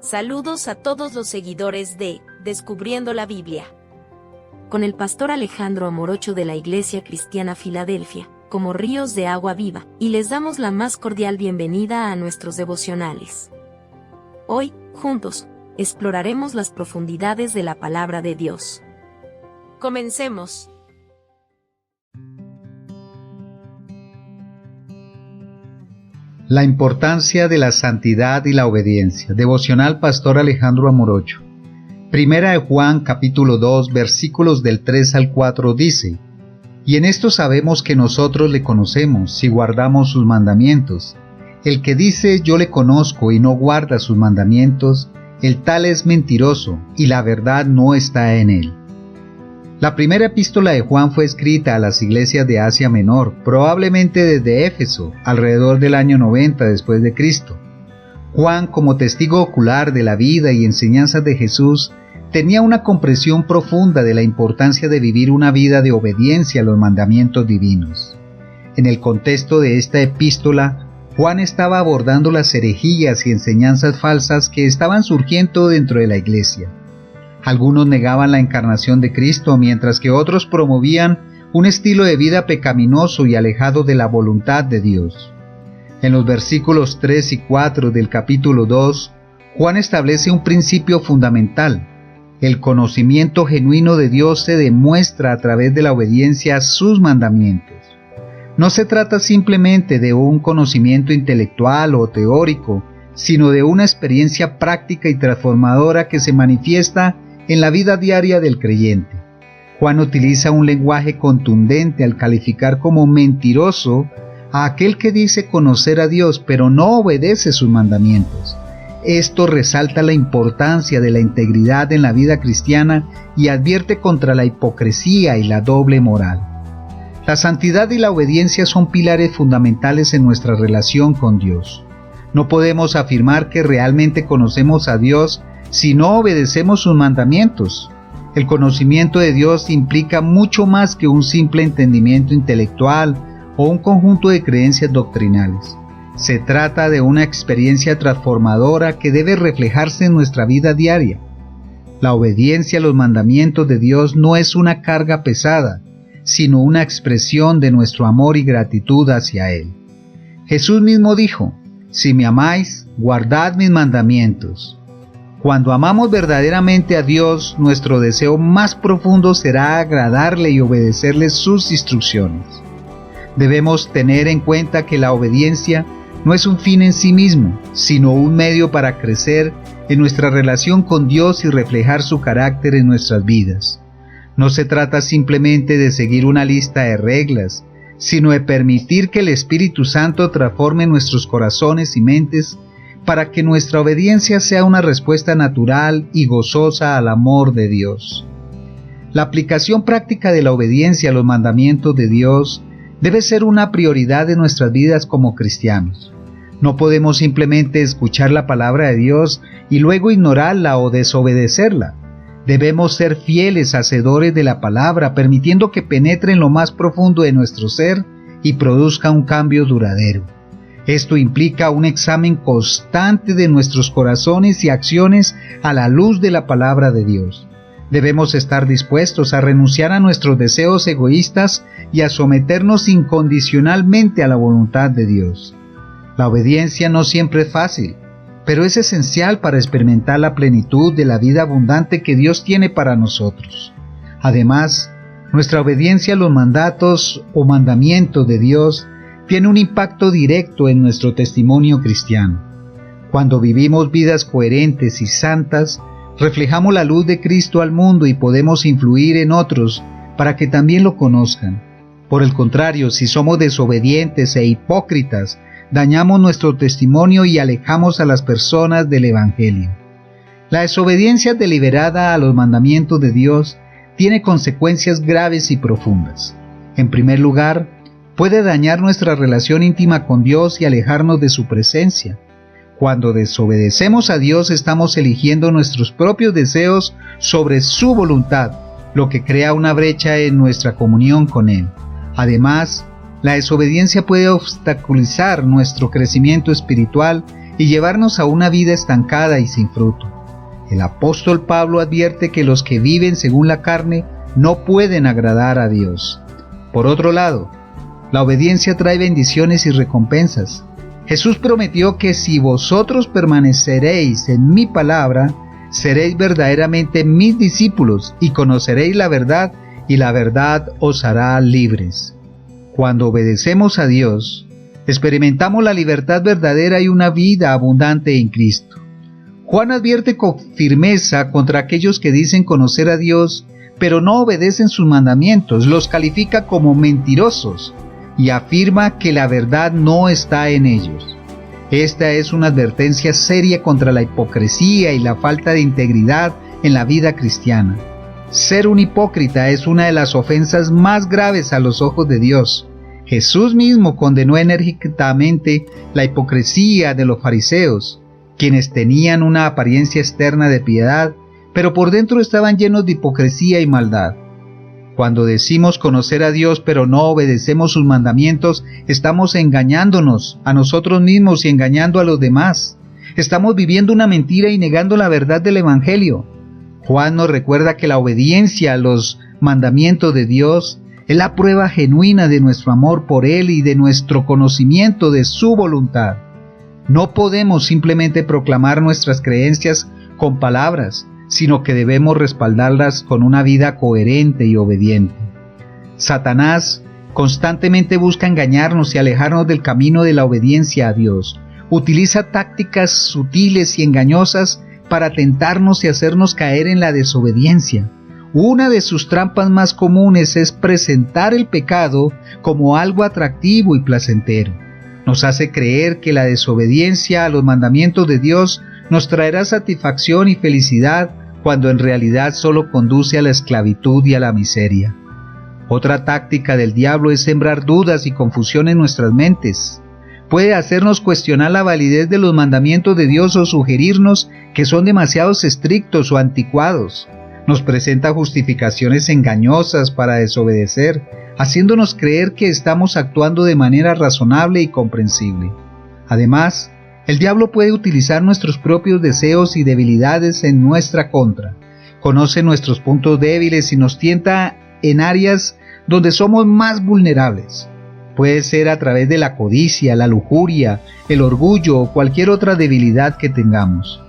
Saludos a todos los seguidores de Descubriendo la Biblia. Con el pastor Alejandro Amorocho de la Iglesia Cristiana Filadelfia, como ríos de agua viva, y les damos la más cordial bienvenida a nuestros devocionales. Hoy, juntos, exploraremos las profundidades de la palabra de Dios. Comencemos. La importancia de la santidad y la obediencia. Devocional Pastor Alejandro Amorocho. Primera de Juan capítulo 2 versículos del 3 al 4 dice: Y en esto sabemos que nosotros le conocemos si guardamos sus mandamientos. El que dice yo le conozco y no guarda sus mandamientos, el tal es mentiroso y la verdad no está en él. La primera epístola de Juan fue escrita a las iglesias de Asia Menor, probablemente desde Éfeso, alrededor del año 90 después de Cristo. Juan, como testigo ocular de la vida y enseñanzas de Jesús, tenía una comprensión profunda de la importancia de vivir una vida de obediencia a los mandamientos divinos. En el contexto de esta epístola, Juan estaba abordando las herejías y enseñanzas falsas que estaban surgiendo dentro de la iglesia. Algunos negaban la encarnación de Cristo, mientras que otros promovían un estilo de vida pecaminoso y alejado de la voluntad de Dios. En los versículos 3 y 4 del capítulo 2, Juan establece un principio fundamental. El conocimiento genuino de Dios se demuestra a través de la obediencia a sus mandamientos. No se trata simplemente de un conocimiento intelectual o teórico, sino de una experiencia práctica y transformadora que se manifiesta en la vida diaria del creyente. Juan utiliza un lenguaje contundente al calificar como mentiroso a aquel que dice conocer a Dios, pero no obedece sus mandamientos. Esto resalta la importancia de la integridad en la vida cristiana y advierte contra la hipocresía y la doble moral. La santidad y la obediencia son pilares fundamentales en nuestra relación con Dios. No podemos afirmar que realmente conocemos a Dios si no obedecemos sus mandamientos. El conocimiento de Dios implica mucho más que un simple entendimiento intelectual o un conjunto de creencias doctrinales. Se trata de una experiencia transformadora que debe reflejarse en nuestra vida diaria. La obediencia a los mandamientos de Dios no es una carga pesada, sino una expresión de nuestro amor y gratitud hacia Él. Jesús mismo dijo: Si me amáis, guardad mis mandamientos. Cuando amamos verdaderamente a Dios, nuestro deseo más profundo será agradarle y obedecerle sus instrucciones. Debemos tener en cuenta que la obediencia no es un fin en sí mismo, sino un medio para crecer en nuestra relación con Dios y reflejar su carácter en nuestras vidas. No se trata simplemente de seguir una lista de reglas, sino de permitir que el Espíritu Santo transforme nuestros corazones y mentes para que nuestra obediencia sea una respuesta natural y gozosa al amor de Dios. La aplicación práctica de la obediencia a los mandamientos de Dios debe ser una prioridad de nuestras vidas como cristianos. No podemos simplemente escuchar la palabra de Dios y luego ignorarla o desobedecerla. Debemos ser fieles hacedores de la palabra, permitiendo que penetre en lo más profundo de nuestro ser y produzca un cambio duradero. Esto implica un examen constante de nuestros corazones y acciones a la luz de la palabra de Dios. Debemos estar dispuestos a renunciar a nuestros deseos egoístas y a someternos incondicionalmente a la voluntad de Dios. La obediencia no siempre es fácil, pero es esencial para experimentar la plenitud de la vida abundante que Dios tiene para nosotros. Además, nuestra obediencia a los mandatos o mandamientos de Dios tiene un impacto directo en nuestro testimonio cristiano. Cuando vivimos vidas coherentes y santas, reflejamos la luz de Cristo al mundo y podemos influir en otros para que también lo conozcan. Por el contrario, si somos desobedientes e hipócritas, dañamos nuestro testimonio y alejamos a las personas del Evangelio. La desobediencia deliberada a los mandamientos de Dios tiene consecuencias graves y profundas. En primer lugar, puede dañar nuestra relación íntima con Dios y alejarnos de su presencia. Cuando desobedecemos a Dios, estamos eligiendo nuestros propios deseos sobre su voluntad, lo que crea una brecha en nuestra comunión con Él. Además, la desobediencia puede obstaculizar nuestro crecimiento espiritual y llevarnos a una vida estancada y sin fruto. El apóstol Pablo advierte que los que viven según la carne no pueden agradar a Dios. Por otro lado, la obediencia trae bendiciones y recompensas. Jesús prometió que si vosotros permaneceréis en mi palabra, seréis verdaderamente mis discípulos y conoceréis la verdad, y la verdad os hará libres. Cuando obedecemos a Dios, experimentamos la libertad verdadera y una vida abundante en Cristo. Juan advierte con firmeza contra aquellos que dicen conocer a Dios, pero no obedecen sus mandamientos, los califica como mentirosos y afirma que la verdad no está en ellos. Esta es una advertencia seria contra la hipocresía y la falta de integridad en la vida cristiana. Ser un hipócrita es una de las ofensas más graves a los ojos de Dios. Jesús mismo condenó enérgicamente la hipocresía de los fariseos, quienes tenían una apariencia externa de piedad, pero por dentro estaban llenos de hipocresía y maldad. Cuando decimos conocer a Dios pero no obedecemos sus mandamientos, estamos engañándonos a nosotros mismos y engañando a los demás. Estamos viviendo una mentira y negando la verdad del Evangelio. Juan nos recuerda que la obediencia a los mandamientos de Dios es la prueba genuina de nuestro amor por Él y de nuestro conocimiento de su voluntad. No podemos simplemente proclamar nuestras creencias con palabras, sino que debemos respaldarlas con una vida coherente y obediente. Satanás constantemente busca engañarnos y alejarnos del camino de la obediencia a Dios. Utiliza tácticas sutiles y engañosas para tentarnos y hacernos caer en la desobediencia. Una de sus trampas más comunes es presentar el pecado como algo atractivo y placentero. Nos hace creer que la desobediencia a los mandamientos de Dios nos traerá satisfacción y felicidad, cuando en realidad solo conduce a la esclavitud y a la miseria. Otra táctica del diablo es sembrar dudas y confusión en nuestras mentes. Puede hacernos cuestionar la validez de los mandamientos de Dios o sugerirnos que son demasiado estrictos o anticuados. Nos presenta justificaciones engañosas para desobedecer, haciéndonos creer que estamos actuando de manera razonable y comprensible. Además, el diablo puede utilizar nuestros propios deseos y debilidades en nuestra contra. Conoce nuestros puntos débiles y nos tienta en áreas donde somos más vulnerables. Puede ser a través de la codicia, la lujuria, el orgullo o cualquier otra debilidad que tengamos.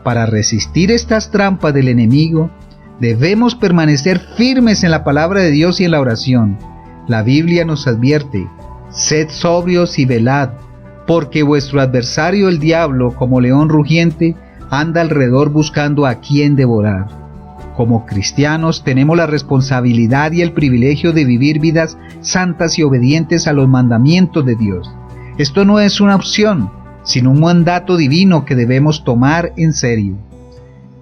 Para resistir estas trampas del enemigo, debemos permanecer firmes en la palabra de Dios y en la oración. La Biblia nos advierte: sed sobrios y velad, porque vuestro adversario el diablo, como león rugiente, anda alrededor buscando a quien devorar. Como cristianos tenemos la responsabilidad y el privilegio de vivir vidas santas y obedientes a los mandamientos de Dios. Esto no es una opción, sino un mandato divino que debemos tomar en serio.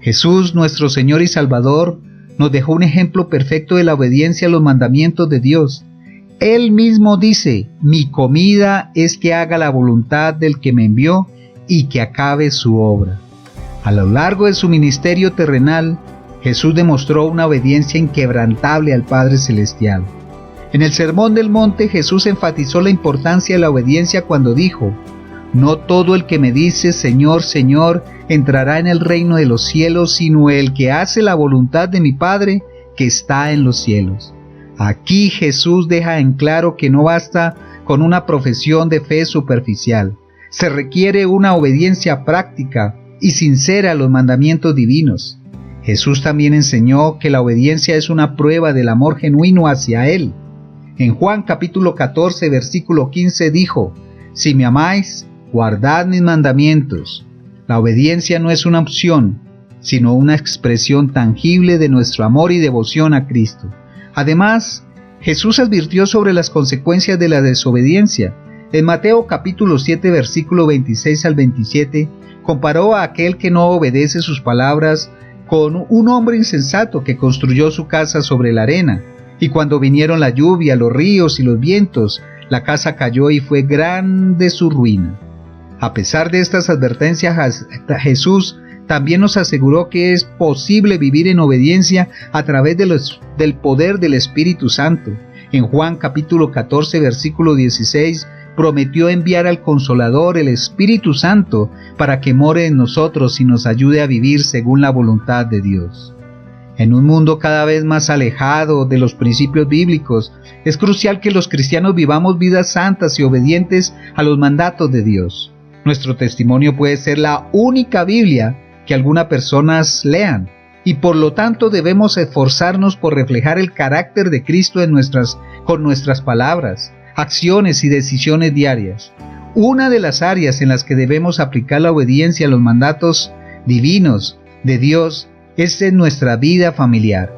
Jesús, nuestro Señor y Salvador, nos dejó un ejemplo perfecto de la obediencia a los mandamientos de Dios. Él mismo dice: mi comida es que haga la voluntad del que me envió y que acabe su obra. A lo largo de su ministerio terrenal, Jesús demostró una obediencia inquebrantable al Padre Celestial. En el Sermón del Monte, Jesús enfatizó la importancia de la obediencia cuando dijo: no todo el que me dice Señor, Señor, entrará en el reino de los cielos, sino el que hace la voluntad de mi Padre que está en los cielos. Aquí Jesús deja en claro que no basta con una profesión de fe superficial. Se requiere una obediencia práctica y sincera a los mandamientos divinos. Jesús también enseñó que la obediencia es una prueba del amor genuino hacia Él. En Juan capítulo 14, versículo 15 dijo: si me amáis, guardad mis mandamientos. La obediencia no es una opción, sino una expresión tangible de nuestro amor y devoción a Cristo. Además, Jesús advirtió sobre las consecuencias de la desobediencia. En Mateo capítulo 7, versículo 26 al 27, comparó a aquel que no obedece sus palabras con un hombre insensato que construyó su casa sobre la arena. Y cuando vinieron la lluvia, los ríos y los vientos, la casa cayó y fue grande su ruina. A pesar de estas advertencias, Jesús también nos aseguró que es posible vivir en obediencia a través del poder del Espíritu Santo. En Juan capítulo 14, versículo 16, prometió enviar al Consolador, el Espíritu Santo, para que more en nosotros y nos ayude a vivir según la voluntad de Dios. En un mundo cada vez más alejado de los principios bíblicos, es crucial que los cristianos vivamos vidas santas y obedientes a los mandatos de Dios. Nuestro testimonio puede ser la única Biblia que algunas personas lean, y por lo tanto debemos esforzarnos por reflejar el carácter de Cristo con nuestras palabras, acciones y decisiones diarias. Una de las áreas en las que debemos aplicar la obediencia a los mandatos divinos de Dios es en nuestra vida familiar.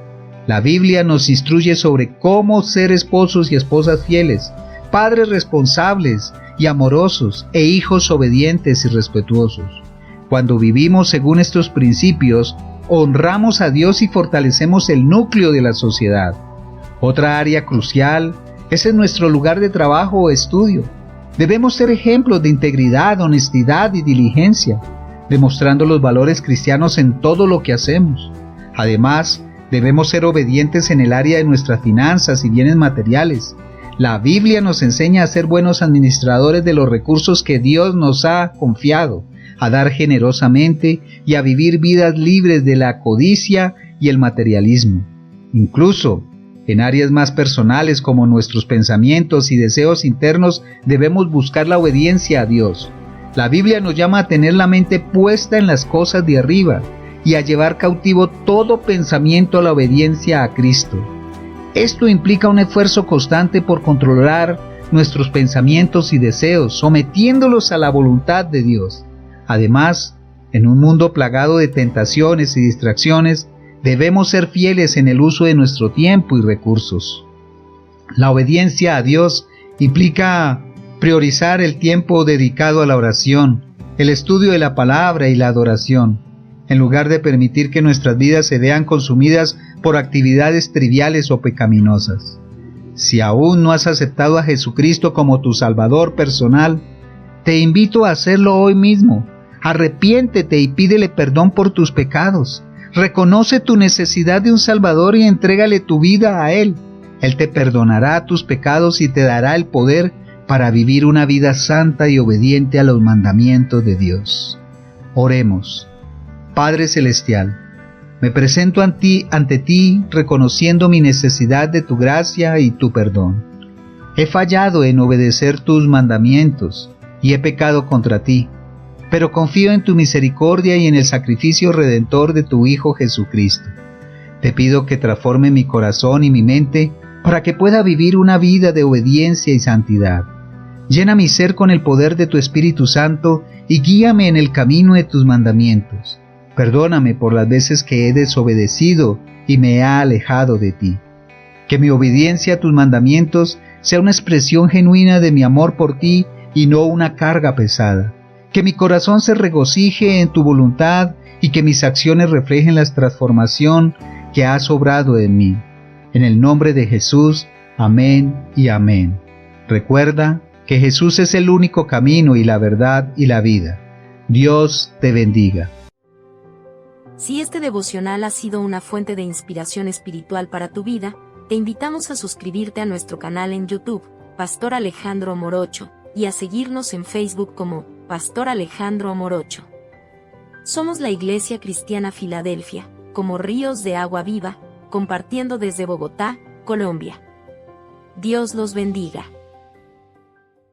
La Biblia nos instruye sobre cómo ser esposos y esposas fieles, padres responsables y amorosos e hijos obedientes y respetuosos. Cuando vivimos según estos principios, honramos a Dios y fortalecemos el núcleo de la sociedad. Otra área crucial es en nuestro lugar de trabajo o estudio. Debemos ser ejemplos de integridad, honestidad y diligencia, demostrando los valores cristianos en todo lo que hacemos. Además, debemos ser obedientes en el área de nuestras finanzas y bienes materiales. La Biblia nos enseña a ser buenos administradores de los recursos que Dios nos ha confiado, a dar generosamente y a vivir vidas libres de la codicia y el materialismo. Incluso, en áreas más personales como nuestros pensamientos y deseos internos, debemos buscar la obediencia a Dios. La Biblia nos llama a tener la mente puesta en las cosas de arriba y a llevar cautivo todo pensamiento a la obediencia a Cristo. Esto implica un esfuerzo constante por controlar nuestros pensamientos y deseos, sometiéndolos a la voluntad de Dios. Además, en un mundo plagado de tentaciones y distracciones, debemos ser fieles en el uso de nuestro tiempo y recursos. La obediencia a Dios implica priorizar el tiempo dedicado a la oración, el estudio de la palabra y la adoración, en lugar de permitir que nuestras vidas se vean consumidas por actividades triviales o pecaminosas. Si aún no has aceptado a Jesucristo como tu Salvador personal, te invito a hacerlo hoy mismo. Arrepiéntete y pídele perdón por tus pecados. Reconoce tu necesidad de un Salvador y entrégale tu vida a Él. Él te perdonará tus pecados y te dará el poder para vivir una vida santa y obediente a los mandamientos de Dios. Oremos. Padre Celestial, me presento ante ti reconociendo mi necesidad de tu gracia y tu perdón. He fallado en obedecer tus mandamientos y he pecado contra ti, pero confío en tu misericordia y en el sacrificio redentor de tu Hijo Jesucristo. Te pido que transforme mi corazón y mi mente para que pueda vivir una vida de obediencia y santidad. Llena mi ser con el poder de tu Espíritu Santo y guíame en el camino de tus mandamientos. Perdóname por las veces que he desobedecido y me he alejado de ti. Que mi obediencia a tus mandamientos sea una expresión genuina de mi amor por ti y no una carga pesada. Que mi corazón se regocije en tu voluntad y que mis acciones reflejen la transformación que has obrado en mí. En el nombre de Jesús, amén y amén. Recuerda que Jesús es el único camino y la verdad y la vida. Dios te bendiga. Si este devocional ha sido una fuente de inspiración espiritual para tu vida, te invitamos a suscribirte a nuestro canal en YouTube, Pastor Alejandro Morocho, y a seguirnos en Facebook como Pastor Alejandro Morocho. Somos la Iglesia Cristiana Filadelfia, como ríos de agua viva, compartiendo desde Bogotá, Colombia. Dios los bendiga.